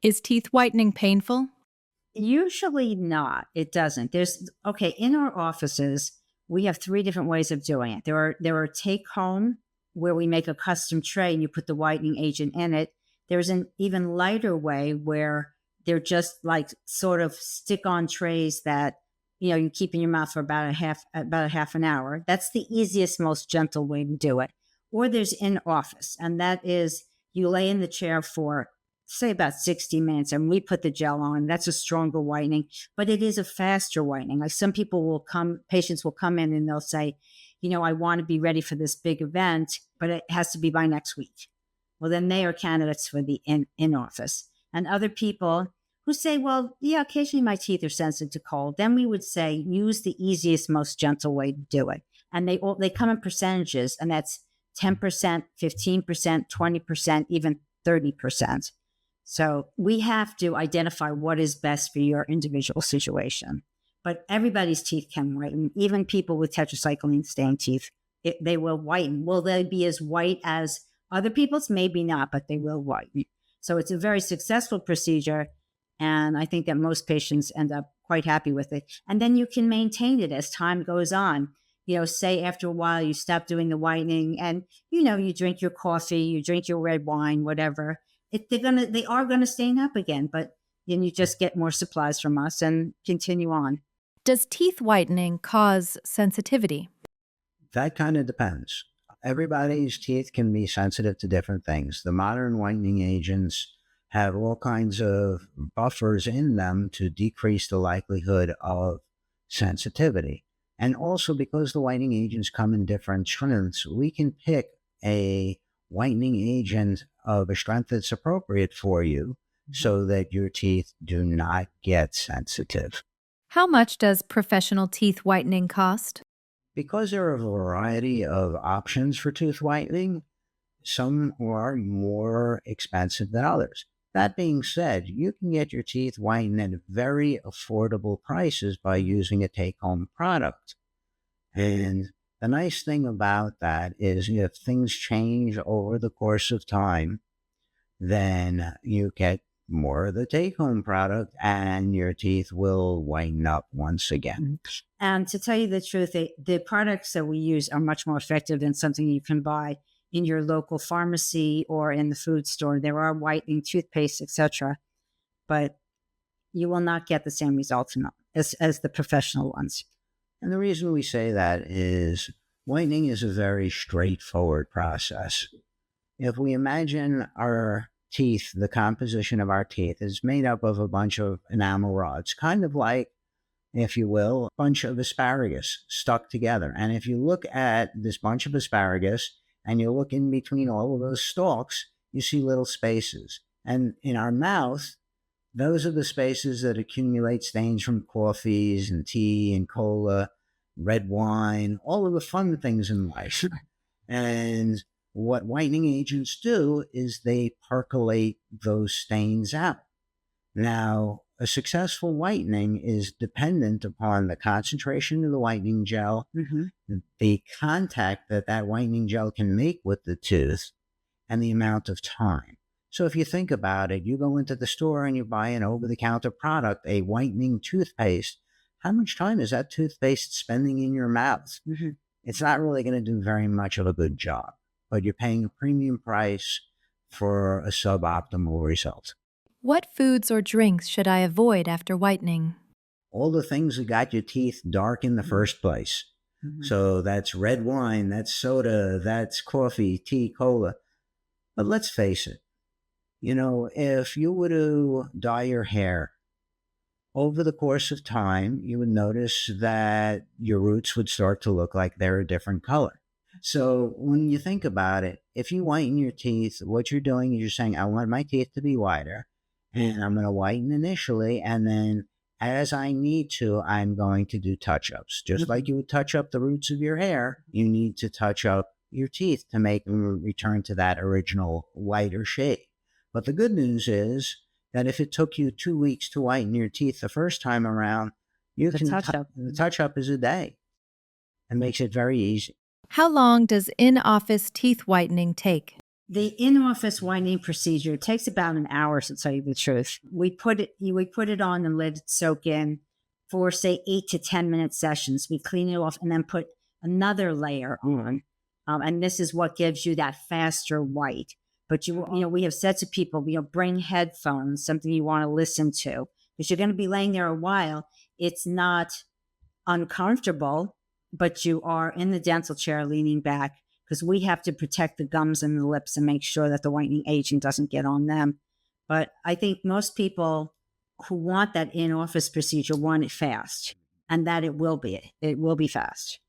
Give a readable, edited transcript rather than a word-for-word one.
Is teeth whitening painful? Usually not. It doesn't. In our offices, we have 3 different ways of doing it. There are take home where we make a custom tray and you put the whitening agent in it. There's an even lighter way where they're just like sort of stick on trays that, you keep in your mouth for about a half an hour. That's the easiest, most gentle way to do it. Or there's in office, and that is you lay in the chair for say about 60 minutes and we put the gel on. That's a stronger whitening, but it is a faster whitening. Like patients will come in and they'll say, I want to be ready for this big event, but it has to be by next week. Well, then they are candidates for the in office. And other people who say, well, yeah, occasionally my teeth are sensitive to cold. Then we would say, use the easiest, most gentle way to do it. And they come in percentages, and that's 10%, 15%, 20%, even 30%. So we have to identify what is best for your individual situation. But everybody's teeth can whiten. Even people with tetracycline stained teeth, they will whiten. Will they be as white as other people's? Maybe not, but they will whiten. So it's a very successful procedure. And I think that most patients end up quite happy with it. And then you can maintain it as time goes on. Say after a while you stop doing the whitening and, you drink your coffee, you drink your red wine, whatever. They are gonna stain up again, but then you just get more supplies from us and continue on. Does teeth whitening cause sensitivity? That kind of depends. Everybody's teeth can be sensitive to different things. The modern whitening agents have all kinds of buffers in them to decrease the likelihood of sensitivity. And also because the whitening agents come in different strengths, we can pick a whitening agent of a strength that's appropriate for you so that your teeth do not get sensitive. How much does professional teeth whitening cost? Because there are a variety of options for tooth whitening, some are more expensive than others. That being said, you can get your teeth whitened at very affordable prices by using a take-home product. And the nice thing about that is if things change over the course of time, then you get more of the take-home product and your teeth will whiten up once again. And to tell you the truth, the products that we use are much more effective than something you can buy in your local pharmacy or in the food store. There are whitening toothpaste, etc., but you will not get the same results as the professional ones. And the reason we say that is whitening is a very straightforward process. If we imagine our teeth, the composition of our teeth is made up of a bunch of enamel rods, kind of like, if you will, a bunch of asparagus stuck together. And if you look at this bunch of asparagus and you look in between all of those stalks, you see little spaces. And in our mouth, those are the spaces that accumulate stains from coffees and tea and cola, red wine, all of the fun things in life. And what whitening agents do is they percolate those stains out. Now, a successful whitening is dependent upon the concentration of the whitening gel, the contact that whitening gel can make with the tooth, and the amount of time. So if you think about it, you go into the store and you buy an over-the-counter product, a whitening toothpaste. How much time is that toothpaste spending in your mouth? It's not really going to do very much of a good job, but you're paying a premium price for a suboptimal result. What foods or drinks should I avoid after whitening? All the things that got your teeth dark in the first place. So that's red wine, that's soda, that's coffee, tea, cola. But let's face it, if you were to dye your hair, over the course of time, you would notice that your roots would start to look like they're a different color. So when you think about it, if you whiten your teeth, what you're doing is you're saying, I want my teeth to be whiter, and I'm going to whiten initially, and then as I need to, I'm going to do touch-ups. Just like you would touch up the roots of your hair, you need to touch up your teeth to make them return to that original whiter shade. But the good news is that if it took you 2 weeks to whiten your teeth the first time around, the touch-up is a day. It makes it very easy. How long does in-office teeth whitening take? The in-office whitening procedure takes about an hour, to tell you the truth. We put it on and let it soak in for, say, 8 to 10 minute sessions. We clean it off and then put another layer on. And this is what gives you that faster white. But we have said to people, bring headphones, something you want to listen to, because you're going to be laying there a while. It's not uncomfortable, but you are in the dental chair leaning back, because we have to protect the gums and the lips and make sure that the whitening agent doesn't get on them. But I think most people who want that in-office procedure want it fast, and that it will be fast.